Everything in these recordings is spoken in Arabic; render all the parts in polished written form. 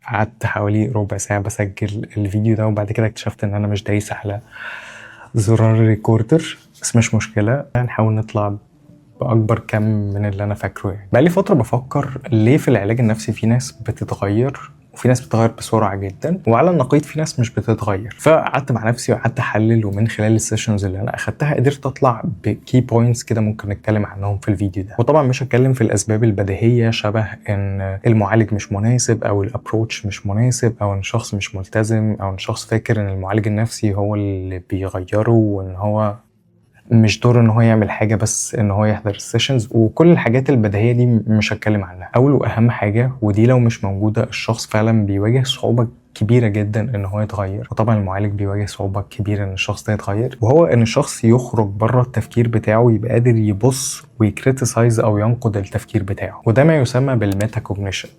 قعدت حوالي ربع ساعة بسجل الفيديو ده، وبعد كده اكتشفت ان انا مش دايس على زرار الريكوردر، بس مش مشكلة. هنحاول نطلع بأكبر كم من اللي أنا فاكره. يعني بقالي فترة بفكر ليه في العلاج النفسي في ناس بتتغير وفي ناس بتتغير بسرعة جدا، وعلى النقيض في ناس مش بتتغير. فقعدت مع نفسي وقعدت أحلل، ومن خلال السيشنز اللي أنا أخدتها قدرت أطلع بكي بوينتس كده ممكن نتكلم عنهم في الفيديو ده. وطبعا مش هتكلم في الأسباب البديهية شبه إن المعالج مش مناسب، أو الأبروتش مش مناسب، أو إن شخص مش ملتزم، أو إن شخص فاكر إن المعالج النفسي هو اللي بيغيره، وإن هو مش دور ان هو يعمل حاجه بس ان هو يحضر السيشنز. وكل الحاجات البديهيه دي مش هتكلم عنها. اول واهم حاجه، ودي لو مش موجوده الشخص فعلا بيواجه صعوبه كبيره جدا ان هو يتغير، وطبعا المعالج بيواجه صعوبه كبيره ان الشخص ده يتغير، وهو ان الشخص يخرج بره التفكير بتاعه، يبقى قادر يبص ويكريتيسايز او ينقد التفكير بتاعه، وده ما يسمى بالميتا كوجنيشن.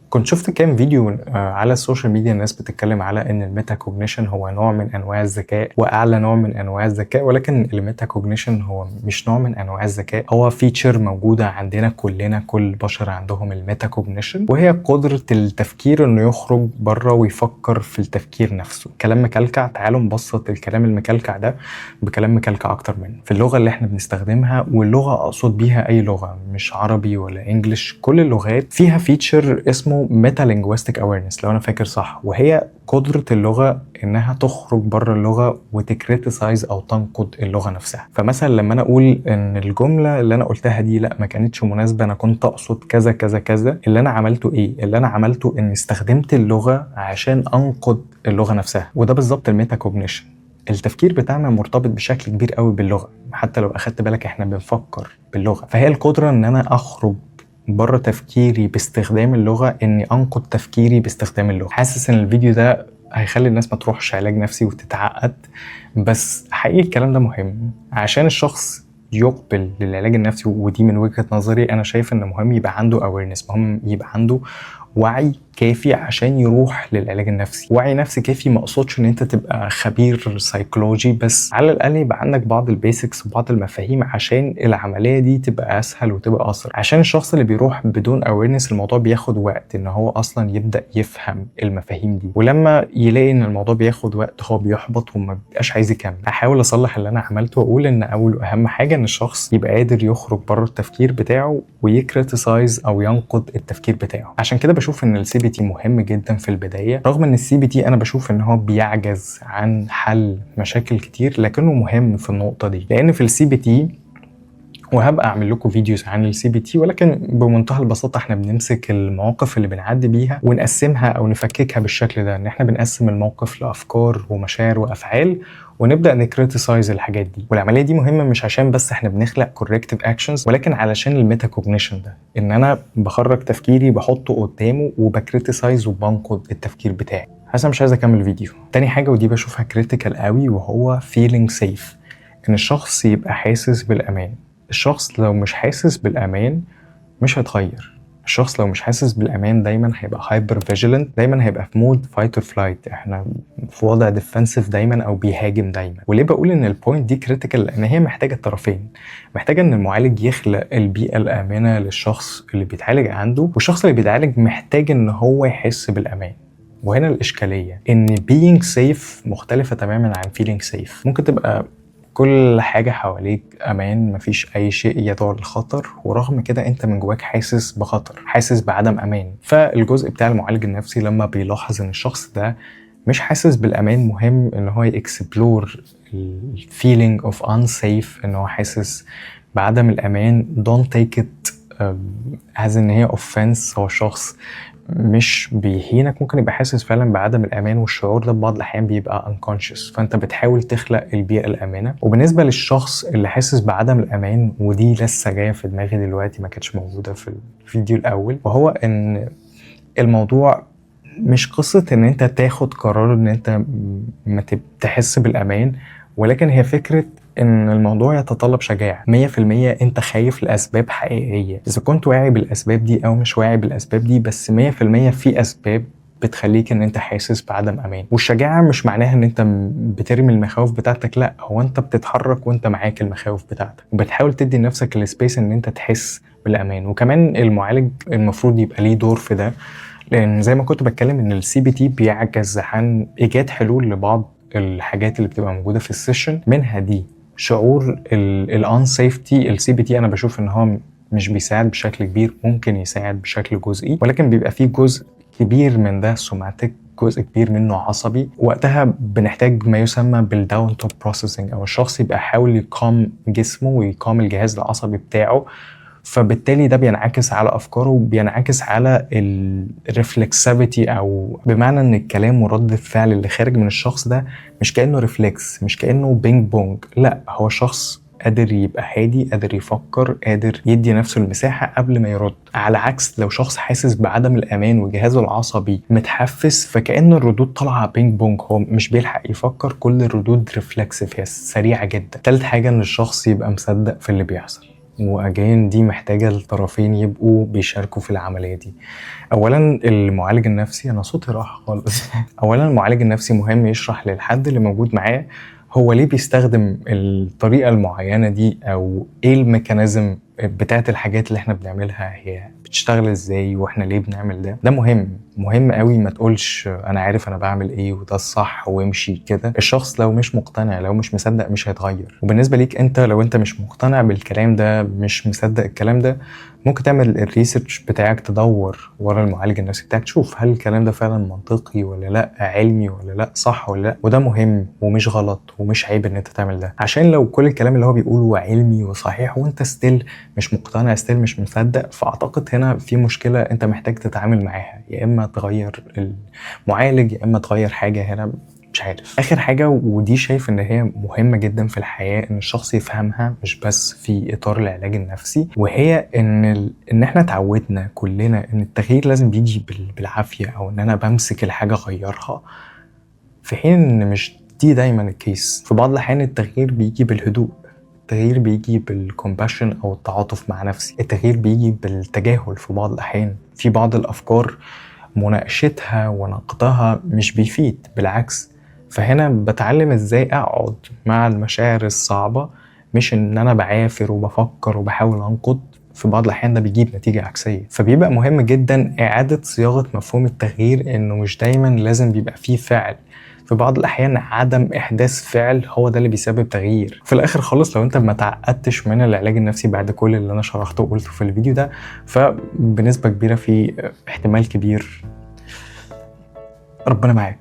كنت شفت كام فيديو على السوشيال ميديا الناس بتتكلم على ان الميتا كوجنيشن هو نوع من انواع الذكاء، واعلى نوع من انواع الذكاء، ولكن الميتا كوجنيشن هو مش نوع من انواع الذكاء، هو فيتشر موجوده عندنا كلنا. كل البشر عندهم الميتا كوجنيشن، وهي قدره التفكير انه يخرج بره ويفكر في التفكير نفسه. كلام مكلكع، تعالوا نبسط الكلام المكلكع ده بكلام مكلكع اكتر منه. في اللغه اللي احنا بنستخدمها، واللغه اقصد بيها اي لغه، مش عربي ولا انجليش، كل اللغات فيها فيتشر اسمه ميتا لينجويستيك اويرنس لو انا فاكر صح، وهي قدره اللغه انها تخرج بره اللغه وتكريتيسايز او تنقد اللغه نفسها. فمثلا لما انا اقول ان الجمله اللي انا قلتها دي لا ما كانتش مناسبه، انا كنت اقصد كذا كذا كذا، اللي انا عملته ايه؟ اللي انا عملته ان استخدمت اللغه عشان انقد اللغه نفسها. وده بالظبط الميتا كوجنيشن. التفكير بتاعنا مرتبط بشكل كبير قوي باللغه، حتى لو اخدت بالك احنا بنفكر باللغه. فهي القدره ان انا اخرج بره تفكيري باستخدام اللغه، اني انقد تفكيري باستخدام اللغه. حاسس ان الفيديو ده هيخلي الناس ما تروحش علاج نفسي وتتعقد، بس حقيقي الكلام ده مهم عشان الشخص يقبل للعلاج النفسي. ودي من وجهة نظري انا شايف ان مهم يبقى عنده awareness، مهم يبقى عنده وعي كافي عشان يروح للعلاج النفسي. وعي نفسي كافي ما اقصدش ان انت تبقى خبير سايكولوجي، بس على الاقل يبقى عندك بعض البيسكس وبعض المفاهيم عشان العمليه دي تبقى اسهل وتبقى اسرع. عشان الشخص اللي بيروح بدون اويرنس الموضوع بياخد وقت ان هو اصلا يبدا يفهم المفاهيم دي، ولما يلاقي ان الموضوع بياخد وقت هو بيحبط وما بيبقاش عايز يكمل. هحاول اصلح اللي انا عملته واقول ان اول واهم حاجه ان الشخص يبقى قادر يخرج بره التفكير بتاعه ويكريتيسايز او ينقد التفكير بتاعه. عشان كده بشوف ان السي بي تي مهم جدا في البدايه، رغم ان السي بي تي انا بشوف ان هو بيعجز عن حل مشاكل كتير، لكنه مهم في النقطه دي. لان في السي بي تي، وهبقى اعمل لكم فيديوز عن السي بي تي، ولكن بمنتهى البساطه احنا بنمسك المواقف اللي بنعدي بيها ونقسمها او نفككها بالشكل ده، ان احنا بنقسم الموقف لافكار ومشاعر وافعال، ونبدا نكريتيسايز الحاجات دي. والعمليه دي مهمه مش عشان بس احنا بنخلق كوركتيف اكشنز، ولكن علشان الميتا كوجنيشن ده، ان انا بخرج تفكيري بحطه قدامه وبكريتيسايز وبنقد التفكير بتاعي. حاسس مش عايز اكمل الفيديو. تاني حاجه ودي بشوفها كريتيكال قوي، وهو feeling safe، ان الشخص يبقى حاسس بالامان. الشخص لو مش حاسس بالامان مش هيتغير. الشخص لو مش حاسس بالامان دايما هيبقى هايبر فيجيلنت، دايما هيبقى في مود فايت اور فلايت، احنا في وضع ديفنسيف دايما او بيهاجم دايما. وليه بقول ان البوينت دي كريتيكال؟ لان هي محتاجه الطرفين. محتاجه ان المعالج يخلق البيئه الامنه للشخص اللي بيتعالج عنده، والشخص اللي بيتعالج محتاج ان هو يحس بالامان. وهنا الاشكاليه ان being safe مختلفه تماما عن feeling safe. ممكن تبقى كل حاجة حواليك أمان، مفيش أي شيء يدعو للخطر، ورغم كده أنت من جواك حاسس بخطر، حاسس بعدم أمان. فالجزء بتاع المعالج النفسي لما بيلاحظ إن الشخص ده مش حاسس بالأمان، مهم إن هو يكسبلور الفيلينج اوف unsafe، إن هو حاسس بعدم الأمان. don't take it as إن هي offense. هو الشخص مش بيهينك، ممكن يبقى حاسس فعلا بعدم الامان، والشعور ده ببعض الاحيان بيبقى unconscious، فانت بتحاول تخلق البيئه الامنه. وبالنسبه للشخص اللي حاسس بعدم الامان، ودي لسه جايه في دماغي دلوقتي ما كانتش موجوده في الفيديو الاول، وهو ان الموضوع مش قصه ان انت تاخد قرار ان انت ما تحس بالامان، ولكن هي فكره ان الموضوع يتطلب شجاعة 100%. انت خايف لأسباب حقيقية، اذا كنت واعي بالأسباب دي او مش واعي بالأسباب دي، بس 100% في أسباب بتخليك ان انت حاسس بعدم امان. والشجاعة مش معناها ان انت بترمي المخاوف بتاعتك، لا، هو انت بتتحرك وانت معاك المخاوف بتاعتك، وبتحاول تدي لنفسك السبيس ان انت تحس بالامان. وكمان المعالج المفروض يبقى ليه دور في ده، لان زي ما كنت بتكلم ان السي بي تي بيعجز عن ايجاد حلول لبعض الحاجات اللي بتبقى موجوده في السيشن، منها دي شعور الان سيفتي. السي بي تي انا بشوف ان هو مش بيساعد بشكل كبير، ممكن يساعد بشكل جزئي، ولكن بيبقى فيه جزء كبير من ده سوماتيك، جزء كبير منه عصبي. وقتها بنحتاج ما يسمى بالداون توب بروسيسنج، او الشخص يبقى يحاول يقام جسمه ويقام الجهاز العصبي بتاعه، فبالتالي ده بينعكس على افكاره وبينعكس على الريفلكسivity، او بمعنى ان الكلام ورد الفعل اللي خارج من الشخص ده مش كانه ريفلكس، مش كانه بينج بونج، لا هو شخص قادر يبقى هادي، قادر يفكر، قادر يدي نفسه المساحة قبل ما يرد. على عكس لو شخص حاسس بعدم الأمان وجهازه العصبي متحفز، فكأن الردود طالعة بينج بونج، هو مش بيلحق يفكر، كل الردود ريفلكسيف، هي سريعة جدا. تالت حاجة ان الشخص يبقى مصدق في اللي بيحصل، واجين دي محتاجة الطرفين يبقوا بيشاركوا في العملية دي. اولا المعالج النفسي، انا صوتي راح خالص اولا المعالج النفسي مهم يشرح للحد اللي موجود معاه هو ليه بيستخدم الطريقة المعينة دي، او ايه الميكانيزم بتاعت الحاجات اللي احنا بنعملها هي بتشتغل ازاي، واحنا ليه بنعمل ده. ده مهم قوي. ما تقولش انا عارف انا بعمل ايه وده الصح وامشي كده. الشخص لو مش مقتنع، لو مش مصدق، مش هيتغير. وبالنسبة ليك انت، لو انت مش مقتنع بالكلام ده، مش مصدق الكلام ده، ممكن تعمل الريسيرش بتاعك، تدور ورا المعالج النفسي بتاعك، تشوف هل الكلام ده فعلا منطقي ولا لا، علمي ولا لا، صح ولا لا. وده مهم ومش غلط ومش عيب ان انت تعمل ده، عشان لو كل الكلام اللي هو بيقوله علمي وصحيح وانت ستيل مش مقتنع، ستيل مش مصدق، فاعتقد هنا في مشكلة انت محتاج تتعامل معاها، يا اما تغير المعالج يا اما تغير حاجة هنا، مش عارف. اخر حاجة ودي شايف ان هي مهمة جدا في الحياة، ان الشخص يفهمها مش بس في اطار العلاج النفسي، وهي ان احنا اتعودنا كلنا ان التغيير لازم بيجي بالعافية، او ان انا بمسك الحاجة اغيرها، في حين ان مش دي دايما الكيس. في بعض الاحيان التغيير بيجي بالهدوء، التغيير بيجي بالكومباشن او التعاطف مع نفسي، التغيير بيجي بالتجاهل. في بعض الاحيان في بعض الافكار مناقشتها ونقدها مش بيفيد، بالعكس. فهنا بتعلم ازاي اقعد مع المشاعر الصعبة، مش ان انا بعافر وبفكر وبحاول انقد. في بعض الاحيان ده بيجيب نتيجة عكسية. فبيبقى مهم جدا اعادة صياغة مفهوم التغيير، انه مش دايما لازم بيبقى فيه فعل، في بعض الاحيان عدم احداث فعل هو ده اللي بيسبب تغيير. في الاخر خالص، لو انت ما تعقدتش من العلاج النفسي بعد كل اللي انا شرحته وقلته في الفيديو ده، فبنسبة كبيرة في احتمال كبير ربنا معاك.